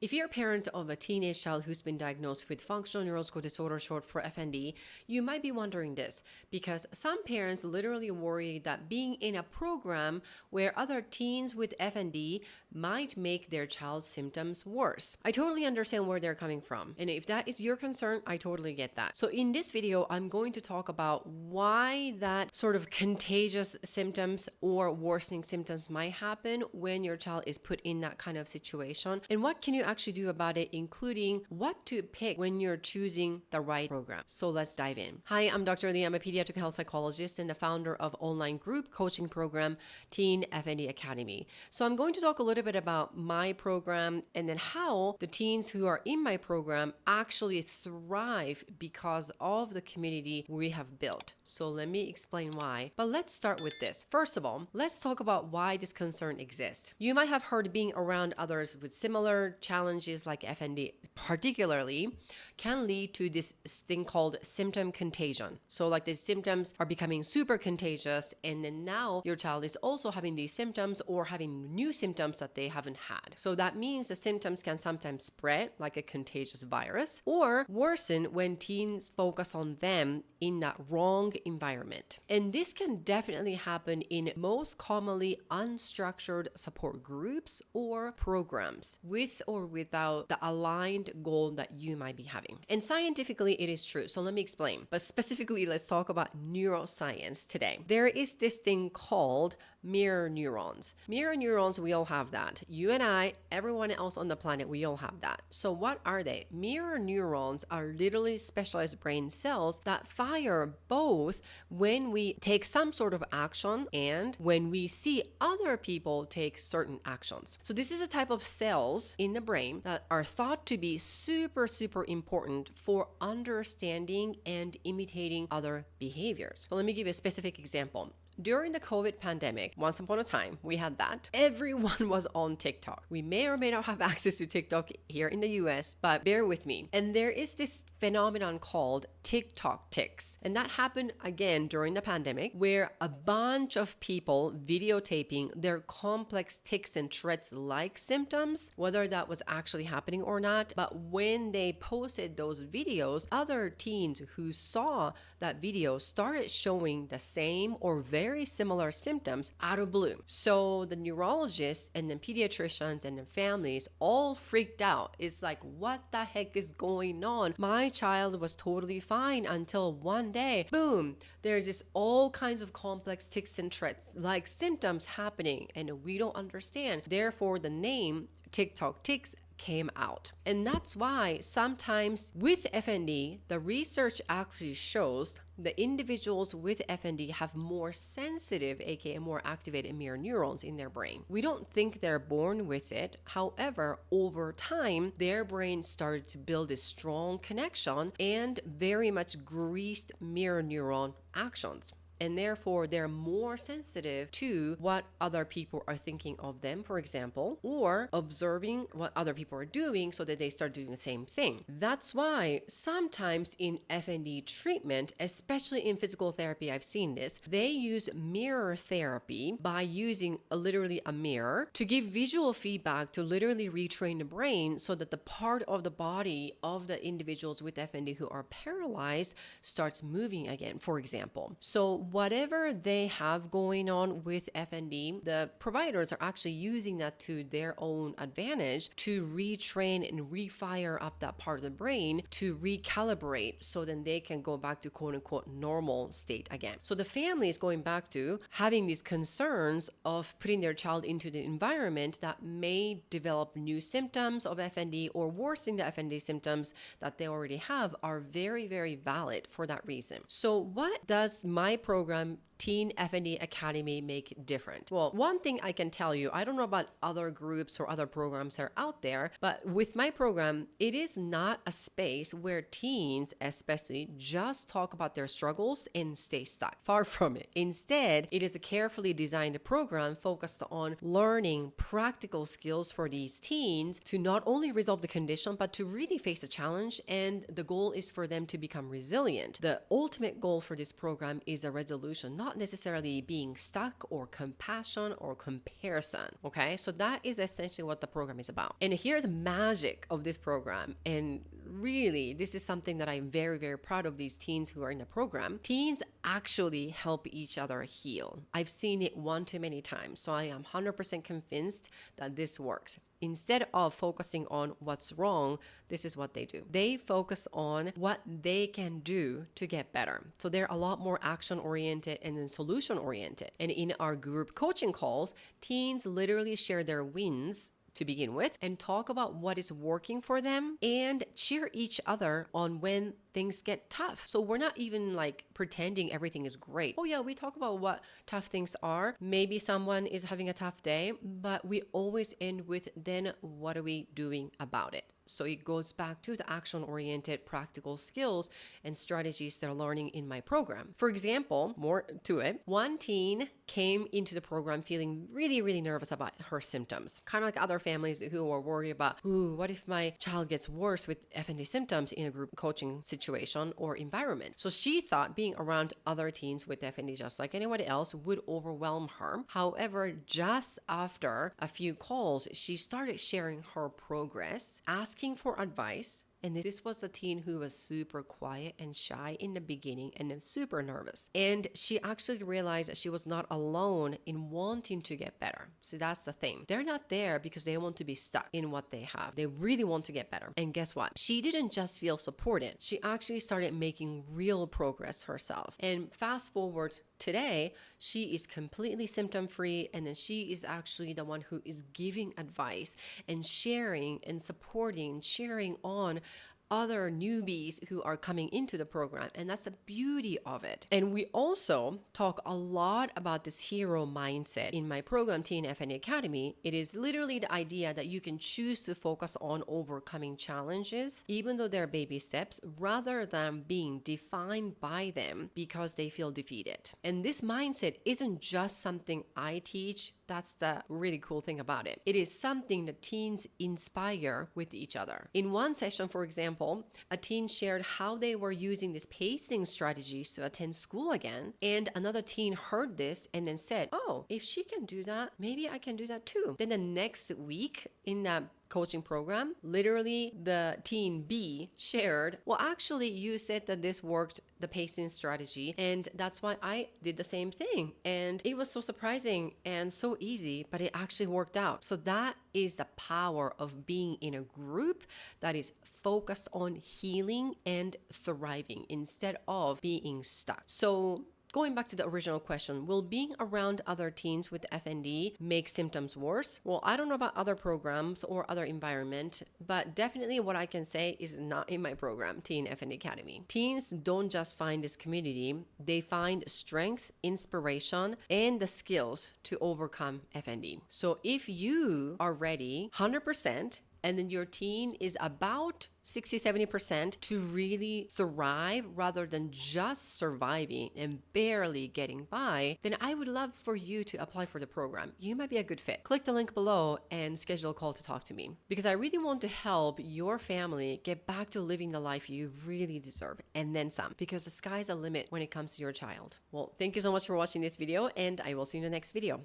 If you're a parent of a teenage child who's been diagnosed with functional neurological disorder, short for FND, you might be wondering this because some parents literally worry that being in a program where other teens with FND might make their child's symptoms worse. I totally understand where they're coming from. And if that is your concern, I totally get that. So in this video, I'm going to talk about why that sort of contagious symptoms or worsening symptoms might happen when your child is put in that kind of situation, and what can you actually do about it, including what to pick when you're choosing the right program. So let's dive in. Hi, I'm Dr. Lee. I'm a pediatric health psychologist and the founder of online group coaching program, Teen FND Academy. So I'm going to talk a little bit about my program and then how the teens who are in my program actually thrive because of the community we have built. So let me explain why. But let's start with this. First of all, let's talk about why this concern exists. You might have heard being around others with similar challenges like FND particularly can lead to this thing called symptom contagion. So like the symptoms are becoming super contagious, and then now your child is also having these symptoms or having new symptoms that they haven't had. So that means the symptoms can sometimes spread like a contagious virus or worsen when teens focus on them in that wrong environment. And this can definitely happen in most commonly unstructured support groups or programs with or without the aligned goal that you might be having. And scientifically, it is true. So let me explain. But specifically, let's talk about neuroscience today. There is this thing called mirror neurons. Mirror neurons, we all have that. You and I, everyone else on the planet, we all have that. So what are they? Mirror neurons are literally specialized brain cells that fire both when we take some sort of action and when we see other people take certain actions. So this is a type of cells in the brain that are thought to be super important for understanding and imitating other behaviors. So let me give you a specific example. During the COVID pandemic, once upon a time, we had that. Everyone was on TikTok. We may or may not have access to TikTok here in the US, but bear with me. And there is this phenomenon called TikTok tics. And that happened again during the pandemic, where a bunch of people videotaping their complex tics and Tourette's like symptoms, whether that was actually happening or not. But when they posted those videos, other teens who saw that video started showing the same or very similar symptoms out of blue. So the neurologists and the pediatricians and the families all freaked out. It's like, what the heck is going on? My child was totally fine until one day, boom, there's this all kinds of complex tics and Tourette's like symptoms happening, and we don't understand. Therefore, the name TikTok tics came out. And that's why sometimes with FND, the research actually shows the individuals with FND have more sensitive, aka more activated mirror neurons in their brain. We don't think they're born with it. However, over time, their brain started to build a strong connection and very much greased mirror neuron actions. And therefore, they're more sensitive to what other people are thinking of them, for example, or observing what other people are doing so that they start doing the same thing. That's why sometimes in FND treatment, especially in physical therapy, I've seen this, they use mirror therapy by using literally a mirror to give visual feedback to literally retrain the brain so that the part of the body of the individuals with FND who are paralyzed starts moving again, for example. So whatever they have going on with FND, the providers are actually using that to their own advantage to retrain and refire up that part of the brain to recalibrate so then they can go back to quote unquote normal state again. So the family is going back to having these concerns of putting their child into the environment that may develop new symptoms of FND or worsening the FND symptoms that they already have are very valid for that reason. So what does my program Teen FND Academy make different? Well, one thing I can tell you, I don't know about other groups or other programs that are out there, but with my program, it is not a space where teens especially just talk about their struggles and stay stuck. Far from it. Instead, it is a carefully designed program focused on learning practical skills for these teens to not only resolve the condition, but to really face a challenge. And the goal is for them to become resilient. The ultimate goal for this program is a resolution, not necessarily being stuck or compassion or comparison. Okay, so that is essentially what the program is about. And here's the magic of this program. And really, this is something that I'm very, very proud of these teens who are in the program. Teens actually help each other heal. I've seen it one too many times. So I am 100% convinced that this works. Instead of focusing on what's wrong, this is what they do. They focus on what they can do to get better. So they're a lot more action oriented and then solution oriented. And in our group coaching calls, teens literally share their wins to begin with and talk about what is working for them and cheer each other on when things get tough. So we're not even like pretending everything is great. Oh yeah, we talk about what tough things are. Maybe someone is having a tough day, but we always end with, then what are we doing about it? So it goes back to the action-oriented practical skills and strategies they're learning in my program. For example, more to it, one teen came into the program feeling really, really nervous about her symptoms. Kind of like other families who are worried about, what if my child gets worse with FND symptoms in a group coaching situation or environment? So she thought being around other teens with FND, just like anyone else, would overwhelm her. However, just after a few calls, she started sharing her progress, asking for advice. And this was a teen who was super quiet and shy in the beginning and super nervous. And she actually realized that she was not alone in wanting to get better. So that's the thing. They're not there because they want to be stuck in what they have. They really want to get better. And guess what? She didn't just feel supported. She actually started making real progress herself. And fast forward today, she is completely symptom-free, and then she is actually the one who is giving advice and sharing and supporting, cheering on other newbies who are coming into the program. And that's the beauty of it. And we also talk a lot about this hero mindset in my program, Teen FND Academy. It is literally the idea that you can choose to focus on overcoming challenges, even though they're baby steps, rather than being defined by them because they feel defeated. And this mindset isn't just something I teach. That's the really cool thing about it. It is something that teens inspire with each other. In one session, for example, a teen shared how they were using these pacing strategies to attend school again. And another teen heard this and then said, oh, if she can do that, maybe I can do that too. Then the next week in that coaching program, literally the teen B shared, well, actually you said that this worked, the pacing strategy, and that's why I did the same thing. And it was so surprising and so easy, but it actually worked out. So that is the power of being in a group that is focused on healing and thriving instead of being stuck. So going back to the original question, will being around other teens with FND make symptoms worse? Well, I don't know about other programs or other environment, but definitely what I can say is not in my program, Teen FND Academy. Teens don't just find this community, they find strength, inspiration, and the skills to overcome FND. So if you are ready 100%, and then your teen is about 60-70% to really thrive rather than just surviving and barely getting by, then I would love for you to apply for the program. You might be a good fit. Click the link below and schedule a call to talk to me, because I really want to help your family get back to living the life you really deserve and then some, because the sky's the limit when it comes to your child. Well, thank you so much for watching this video, and I will see you in the next video.